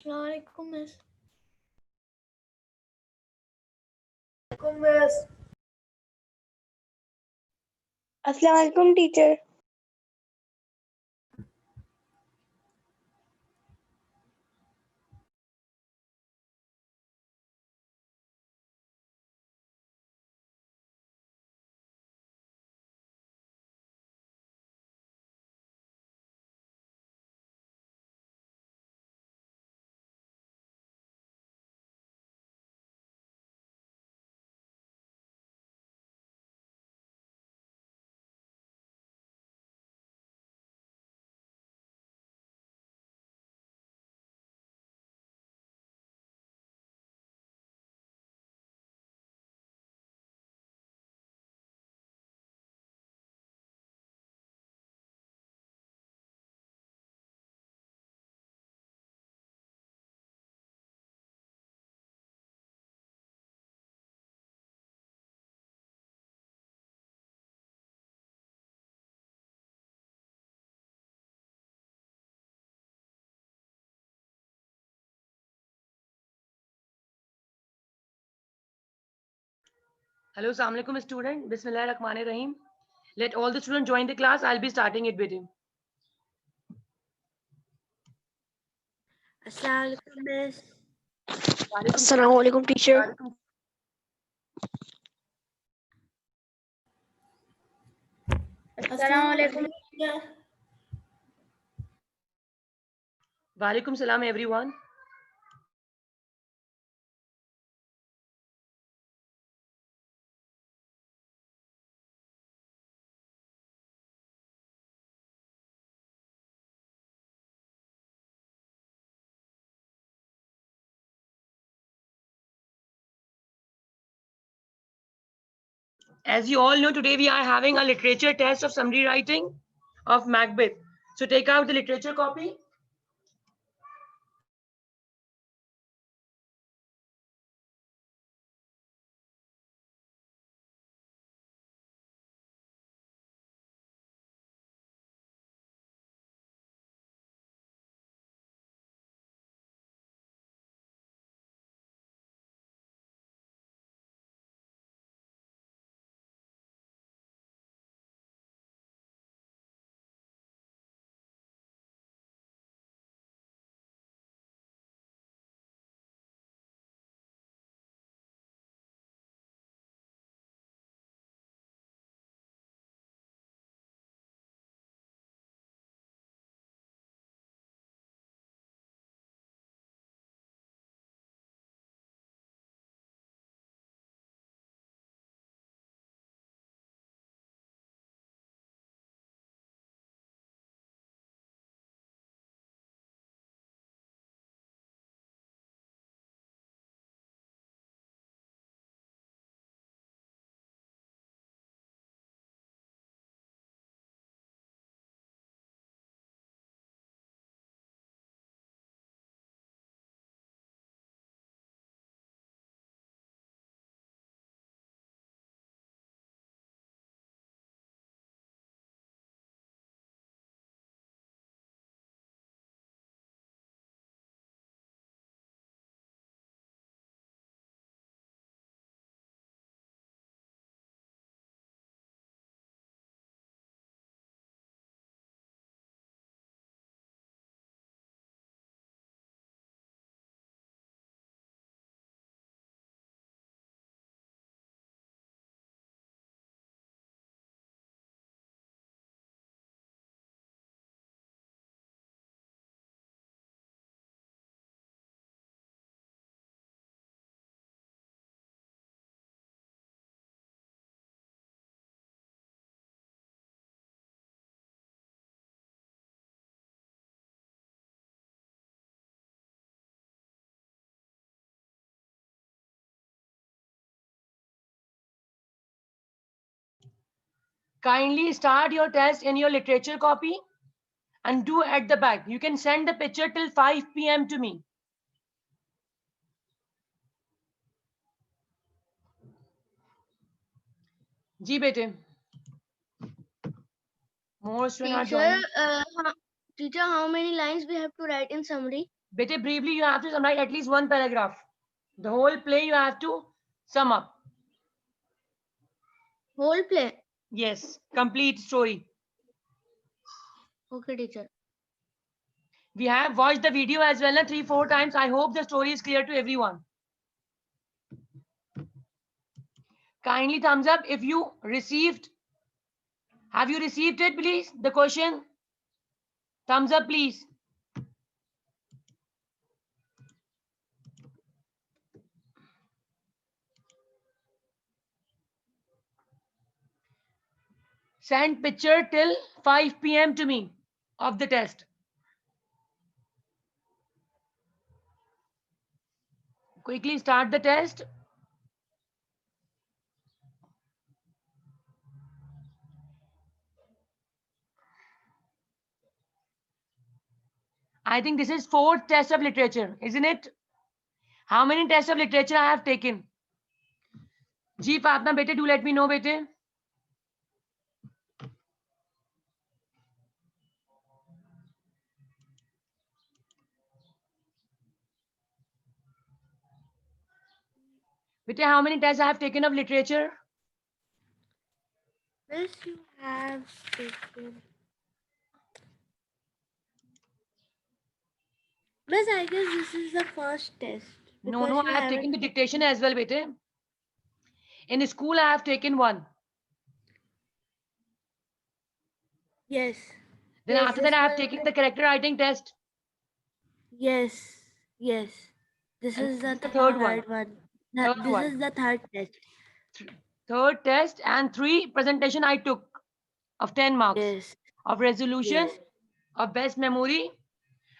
Assalamualaikum, miss. अस्सलाम वालेकुम teacher. Hello, Assalamu alaikum student. Bismillah ar-Rahman ar-Rahim. Let all the students join the class. I'll be starting it with him. Assalamualaikum, miss. अस्सलाम वालेकुम teacher. Assalamualaikum. Walaikum salam everyone. As you all know, today we are having a literature test of summary writing of Macbeth. So take out the literature copy. Kindly start your test in your literature copy and do at the back. You can send the picture till 5 p.m. to me. जी बेटे. More students are joining. Teacher, how many lines we have to write in summary? Bete, briefly, you have to write at least one paragraph. The whole play you have to sum up. Whole play. Yes, complete story. Okay, teacher. We have watched the video as well 3-4 times. I hope the story is clear to everyone. Kindly thumbs up if you received. Have you received it, please? The question. Thumbs up, please. Send picture till 5 p.m. to me of the test. Quickly start the test. I think this is 4th test of literature, isn't it? How many tests of literature I have taken? Ji Fatma, bete, do let me know, bete. Bete, how many tests I have taken of literature? Miss, you have taken. Miss, I guess this is the first test. No, because I you have haven't taken the dictation as well, bete. In school, I have taken one. Yes. Then Yes, after that, this I have was taken the character writing test. Yes. Yes. This And is this the is the third one. third one. Third This one. is the third test. Third test and 3 presentation I took of 10 marks. Yes. Of resolution, Yes. of best memory,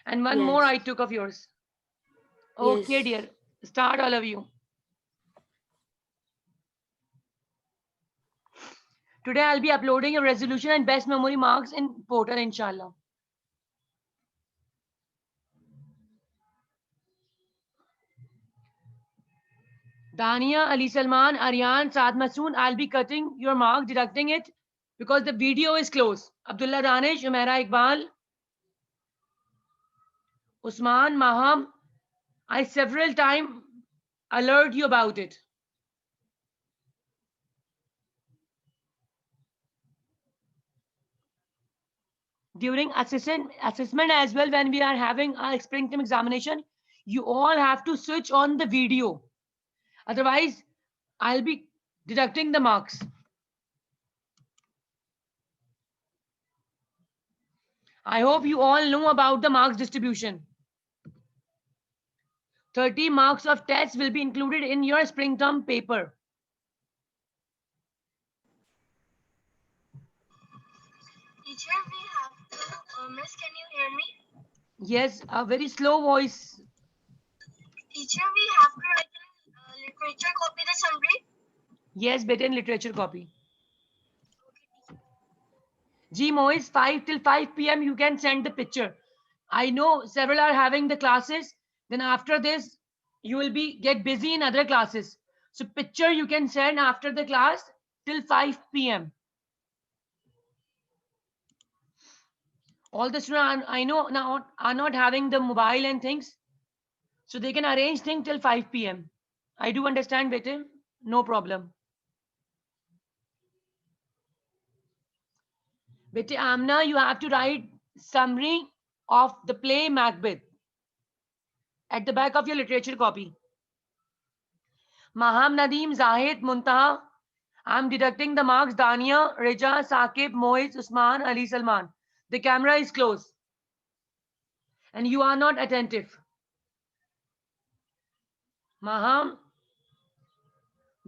and one Yes. more I took of yours. Okay, Yes. dear. Start, all of you. Today I'll be uploading your resolution and best memory marks in portal, inshallah. Dania, Ali Salman, Aryan, Saad Masoon, I'll be cutting your mark, deducting it because the video is closed. Abdullah Danish, Umaira Iqbal, Usman, Maham, I several times alert you about it. During assessment as well, when we are having our spring term examination, you all have to switch on the video. Otherwise, I'll be deducting the marks. I hope you all know about the marks distribution. 30 marks of tests will be included in your spring term paper. Teacher, we have to, Miss, can you hear me? Yes, a very slow voice. Teacher, we have to write in literature copy the summary. Yes, better in literature copy. G Mois, 5 till 5 p.m. you can send the picture. I know several are having the classes. Then after this, you will get busy in other classes. So picture you can send after the class till 5 p.m. All the students I know now are not having the mobile and things. So they can arrange things till 5 p.m. I do understand, bete. No problem. Bete Amna, you have to write summary of the play Macbeth at the back of your literature copy. Maham, Nadeem, Zahid, Muntaha. I'm deducting the marks. Dania, Reja, Saqib, Moiz, Usman, Ali Salman. The camera is closed. And you are not attentive. Maham,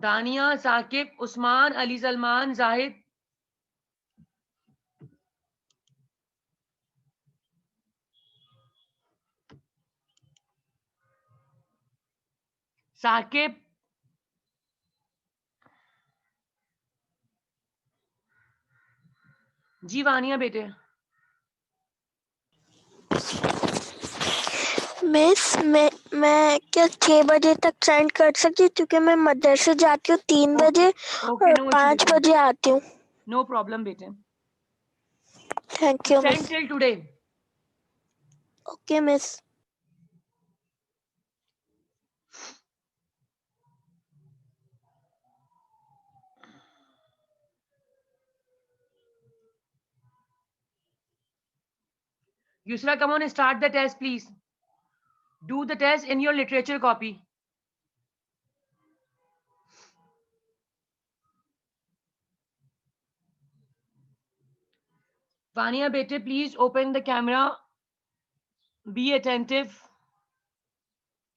Dania, Saqib, Usman, Ali Salman, Zahid. Saqib. जी वानिया बेटे. Miss मैं क्या 6 बजे तक send कर सकती हूँ क्योंकि मैं मदरसे जाती हूँ 3 बजे Okay, और no issue, 5 बेटे. बजे आती हूँ. No problem, बेटे. Thank you miss. Send till today. Okay miss. Yusra, come on, start the test, please. Do the test in your literature copy. Vania bete, please open the camera. Be attentive.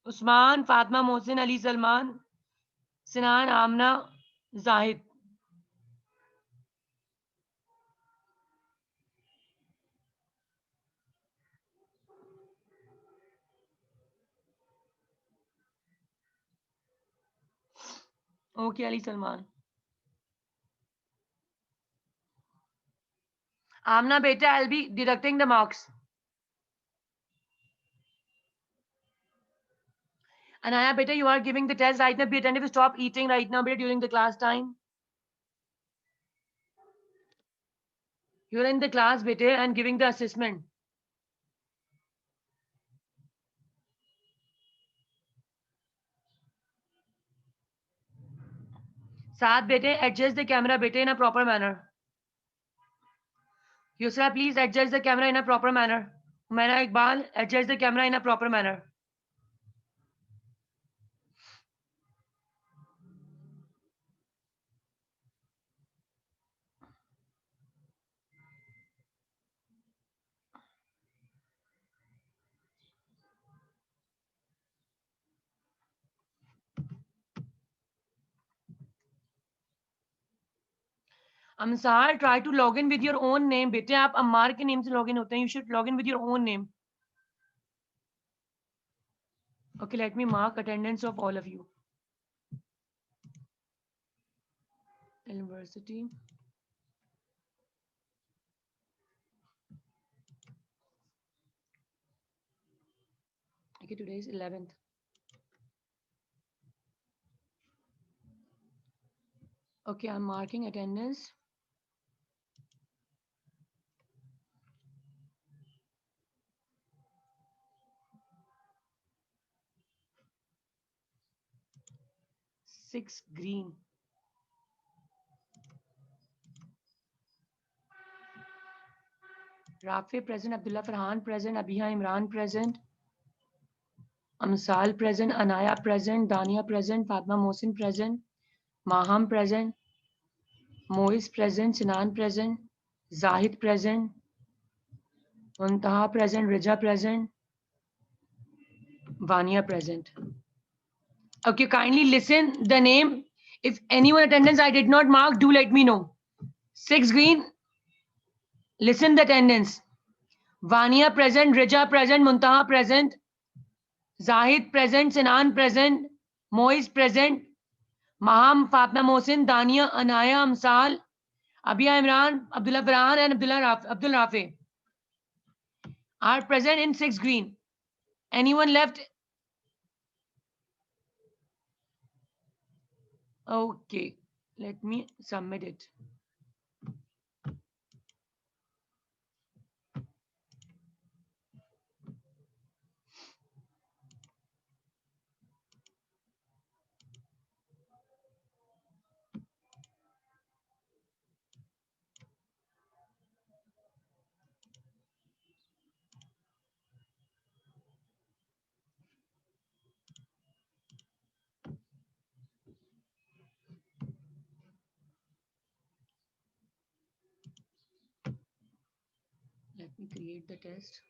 Usman, Fatma, Mohsin, Ali, Salman, Sinan, Amna, Zahid. Okay, Ali Salman. Amna beta, I'll be deducting the marks. Anaya beta, you are giving the test right now. Be attentive. Stop eating right now, beta, during the class time. You're in the class, beta, and giving the assessment. Saad beta, adjust the camera, beta, in a proper manner. Yusra, please adjust the camera in a proper manner. Humaira Iqbal, adjust the camera in a proper manner. Amsar, try to log in with your own name. बेटे आप अम्मार के name से log in होते हैं. You should log in with your own name. Okay, let me mark attendance of all of you. University. Okay, today is 11th. Okay, I'm marking attendance. Six green. Rafi present, Abdullah Farhan present, Abiha Imran present, Amsal present, Anaya present, Dania present, Fatma Mohsin present, Maham present, Mois present, Sinan present, Zahid present, Muntaha present, Rija present, Vania present. Okay, kindly listen the name. If anyone attendance I did not mark, do let me know. Six green. Listen the attendance. Vania present, Rija present, Muntaha present, Zahid present, Sinan present, Mois present, Maham, Fatma Mohsin, Dania, Anaya, Amsal, Abia Imran, Abdullah Farhan, and Abdul Rafi are present in six green. Anyone left? Okay, let me submit it. Let me create the test.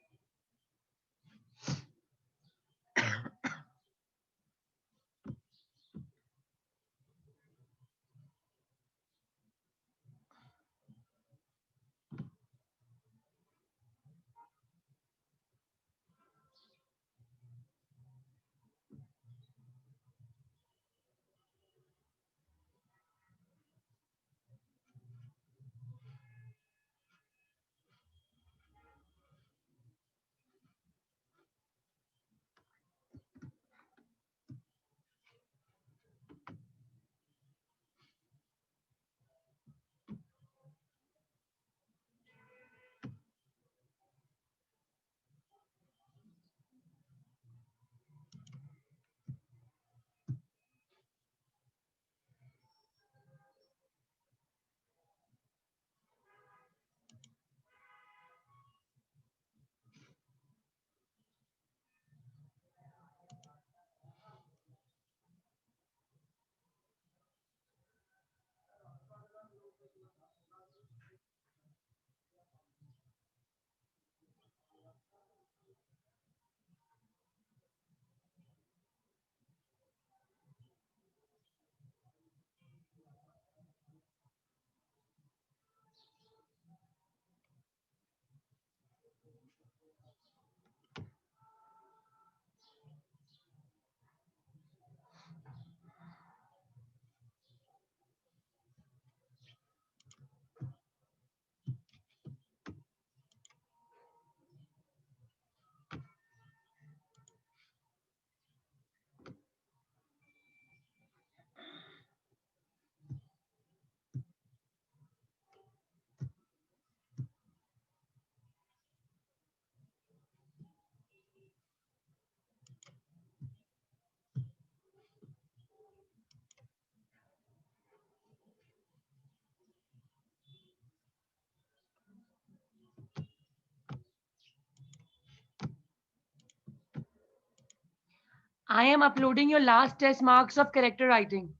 I am uploading your last test marks of character writing,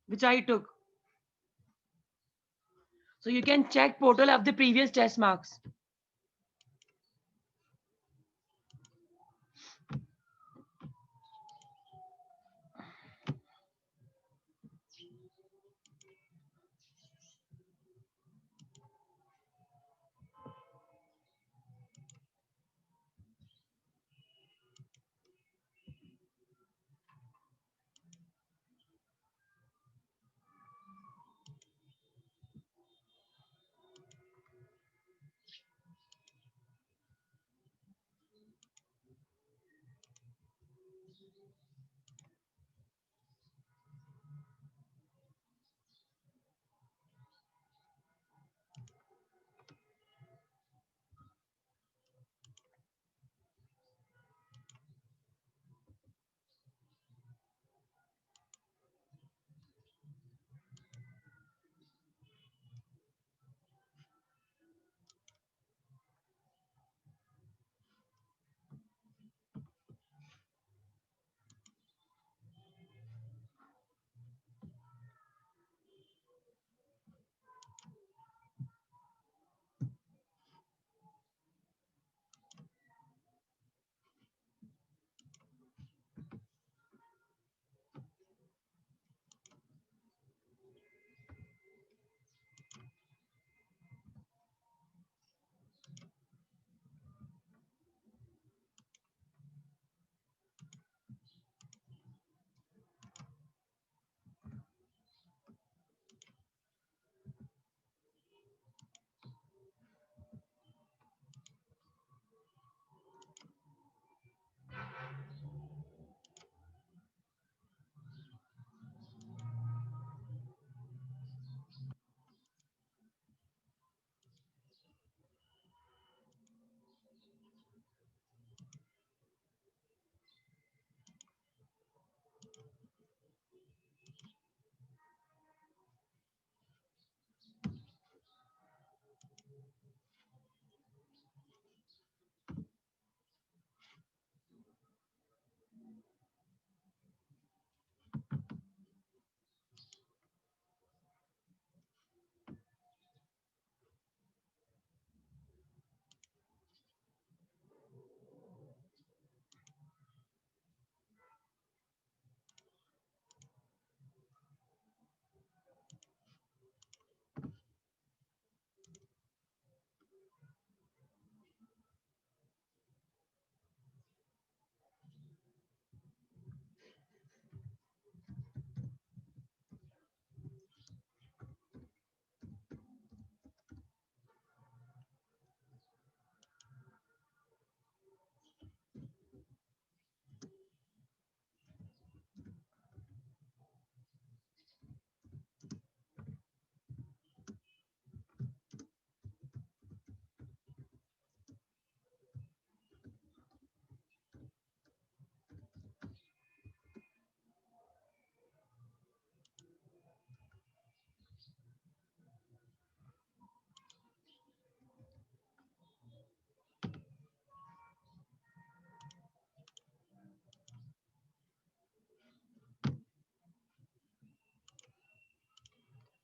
which I took. So you can check portal of the previous test marks.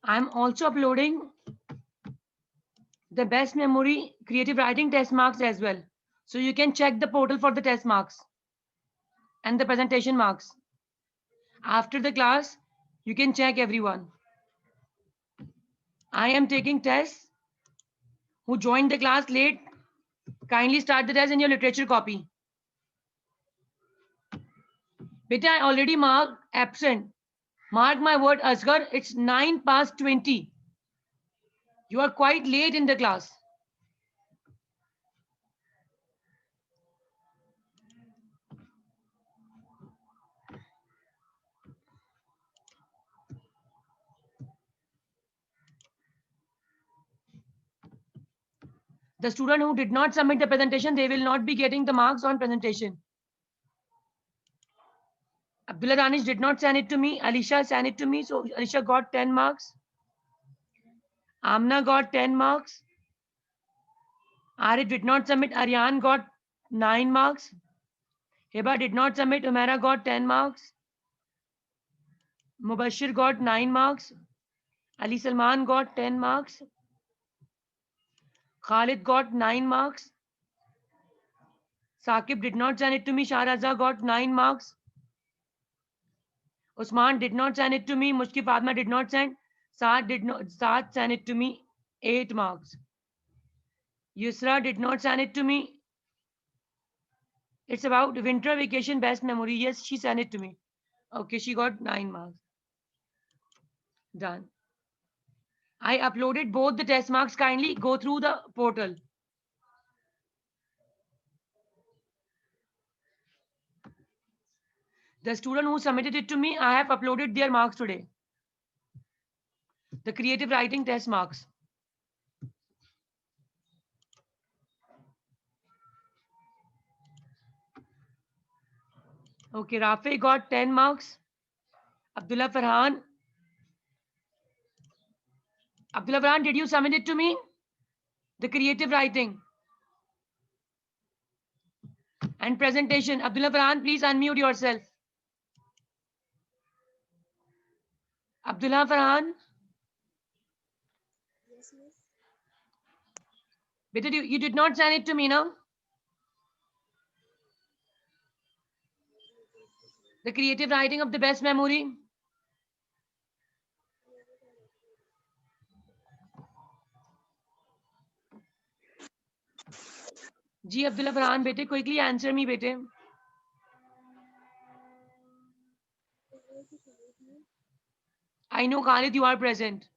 I'm also uploading the best memory creative writing test marks as well. So you can check the portal for the test marks and the presentation marks. After the class, you can check everyone. I am taking tests. Who joined the class late, kindly start the test in your literature copy. Beta, I already marked absent. Mark my word, Asghar, it's 9 past 20. You are quite late in the class. The student who did not submit the presentation, they will not be getting the marks on presentation. Abdullah Danish did not send it to me. Alisha sent it to me. So Alisha got 10 marks. Amna got 10 marks. Arif did not submit. Aryan got 9 marks. Hiba did not submit. Umaira got 10 marks. Mubashir got 9 marks. Ali Salman got 10 marks. Khalid got 9 marks. Saqib did not send it to me. Shahraza got 9 marks. Usman did not send it to me. Mushki Fatma did not send. Saad sent it to me. 8 marks. Yusra did not send it to me. It's about winter vacation best memory. Yes, she sent it to me. Okay, she got 9 marks. Done. I uploaded both the test marks. Kindly go through the portal. The student who submitted it to me, I have uploaded their marks today. The creative writing test marks. Okay, Rafi got 10 marks. Abdullah Farhan. Abdullah Farhan, did you submit it to me? The creative writing and presentation. Abdullah Farhan, please unmute yourself. Abdullah Farhan. Yes, miss. Beta, you did not send it to me, no? The creative writing of the best memory. Ji Abdullah Farhan, bete, quickly answer me, bete. I know, Khalid, you are present.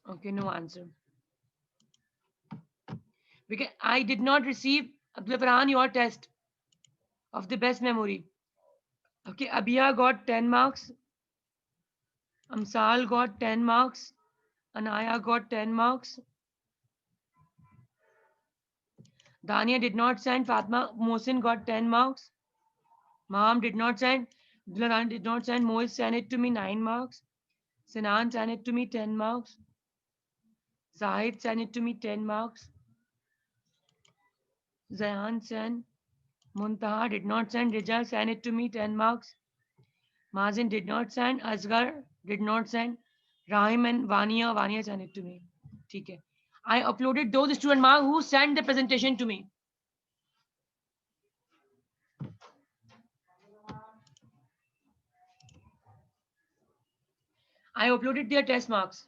Okay, no answer. Because I did not receive, Abdullah Farhan, your test of the best memory. Okay, Abia got 10 marks. Amsal got 10 marks. Anaya got 10 marks. Dania did not send. Fatma Mohsin got 10 marks. Maham did not send. Abdullah did not send. Mois sent it to me 9 marks. Sinan sent it to me 10 marks. Zahid sent it to me 10 marks. Zayan sent. Muntaha did not send. Rija sent it to me 10 marks. Mazin did not send. Asghar did not send. Rahim and Vania sent it to me. Okay. I uploaded those student marks who sent the presentation to me. I uploaded their test marks.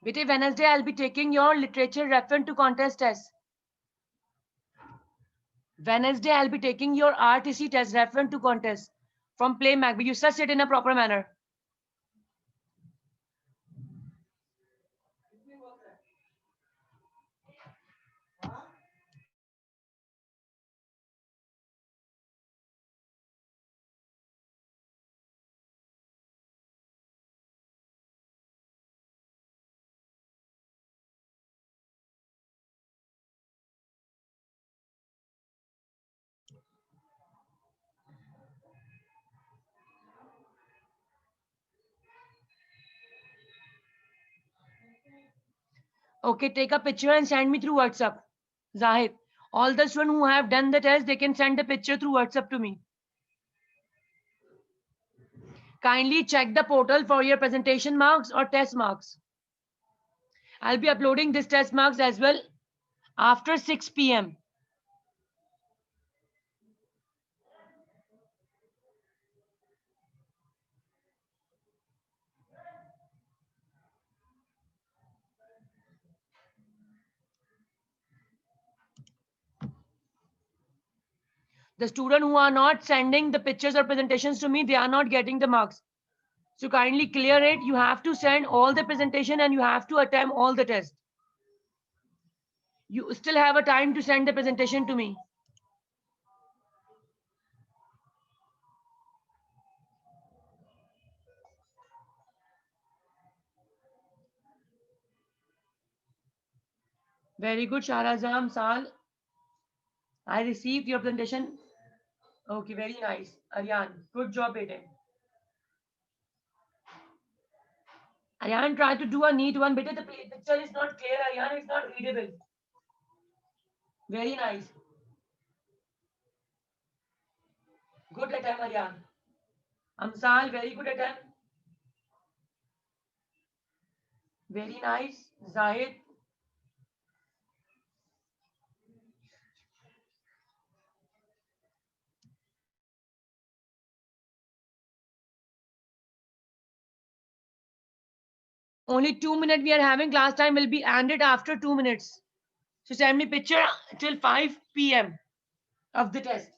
Bete, Wednesday, I'll be taking your literature reference to contest test. Wednesday, I'll be taking your RTC test reference to contest from Play Mag. But you just it in a proper manner. Okay, take a picture and send me through WhatsApp. Zahid, all the students who have done the test, they can send the picture through WhatsApp to me. Kindly check the portal for your presentation marks or test marks. I'll be uploading this test marks as well after 6 p.m. The student who are not sending the pictures or presentations to me, they are not getting the marks. So kindly clear it. You have to send all the presentation and you have to attempt all the tests. You still have a time to send the presentation to me. Very good, Sharazam Sal. I received your presentation. Okay, very nice. Aryan, good job, beta. Aryan, try to do a neat one. Beta, the picture is not clear. Aryan, it's not readable. Very nice. Good attempt, Aryan. Amsal, very good attempt. Very nice. Zahid. Only 2 minutes we are having. Class time will be ended after 2 minutes. So send me picture till 5 p.m. of the test.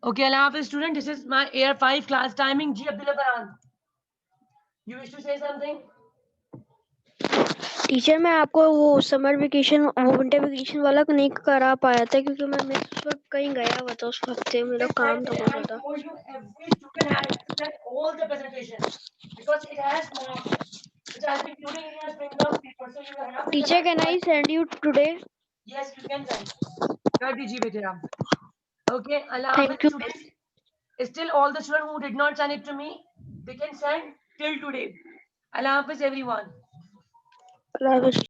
Okay, Allah Hafiz student, this is my Air 5 class timing. Ji Abdullah Baran. You wish to say something? Teacher मैं आपको वो summer vacation वो winter vacation वाला नहीं करा पाया था क्योंकि मैं उस वक्त कहीं गया हुआ था उस हफ्ते मेरा काम था बहुत ज्यादा For you, every student has to send all the presentation because it has marks which has been including in your spring term paper. So you have to teacher can I send you today yes, you can send. कर दीजिए बेटे आप. Okay, Allah thank Hafiz you students. Still, all the students who did not send it to me, they can send till today. Allah Hafiz everyone.